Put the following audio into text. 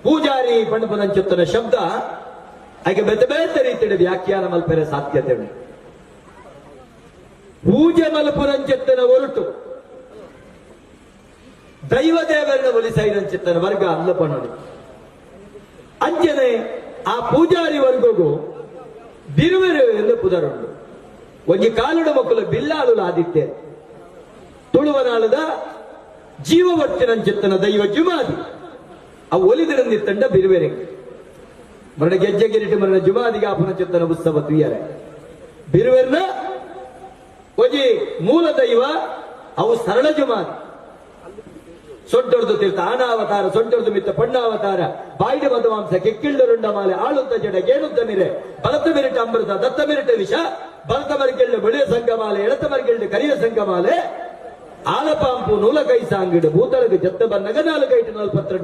ಪೂಜಾರಿ ಪಂಡಪನಂಚುತ್ತನ ಶಬ್ದ ಹಾಗೆ ಬೇತೆ ಬೇತೆ ರೀತಿಯ ವ್ಯಾಖ್ಯಾನ ಮಲ್ಪೆರೆ ಸಾಧ್ಯತೆ ಉಂಟು. ಪೂಜೆ ಮಲ್ಪುರಂಚಿತ್ತನ ಹೊರಟು ದೈವ ದೇವರನ್ನ ಒಲಿಸೈದಂಚಿತ್ತನ ವರ್ಗ ಅಲ್ಲಪಣ್ಣು ಅಂಜನೆ ಆ ಪೂಜಾರಿ ವರ್ಗಗೂ ಬಿರುವೆರು ಎಂದು ಪುದರುಂಡು. ಒಂಜಿ ಕಾಲುಡ ಮಕ್ಕಳು ಬಿಲ್ಲಾಳು ಆದಿತ್ಯ ತುಳುವನಾಳದ ಜೀವವರ್ತಿನಂಚಿತ್ತನ ದೈವ ಜುಮಾದಿ ಆ ಒಲಿದಿರಂದಿತ್ತಂಡ ಬಿರುವೆರೆ ಮರಣ ಗೆಜ್ಜೆಗಿರಿಟಿ ಮರಣ ಜುಮಾದಿಗೆ ಆಪುನಚಿತ್ತನ ಉತ್ಸವ ತುಯ್ಯರೆ ಬಿರುವೆರ್ನ ಒಂಜಿ ಮೂಲ ದೈವ ಅವು ಸರಳ ಜುಮಾದಿ ಸೊಡ್ಡೊಡ್ದು ತೀರ್ಥ ಆನಾವತಾರ ಸೊಡ್ಡೊಡ್ದು ಮಿತ್ತ ಪಣ್ಣಾವತಾರ ಬಾಯಿಡ ಮಧುಮಾಂಸ ಕೆಕ್ಕಿಳ್ಳು ರುಂಡ ಮಾಲೆ ಆಳುತ್ತ ಜಡ ಗೇಣುತ್ತ ಮಿರೆ ಬಲತ ಮಿರಿಟ ಅಮೃತ ದತ್ತ ಮಿರಿಟ ವಿಷ ಬಲತ ಮರಿಗೆಳ್ಳು ಬೆಳೆಯ ಸಂಗಮಾಲೆ ಎಳತ ಮರಿಗೆಳ್ಳು ಕರಿಯ ಸಂಗಮಾಲೆ ಆಲಪಾಂಪು ನೂಲ ಕೈ ಸಾಂಗಿಡು ಭೂತಳಗ ಜತ್ತ ಬನ್ನಗ 4 ಕೈಟು 42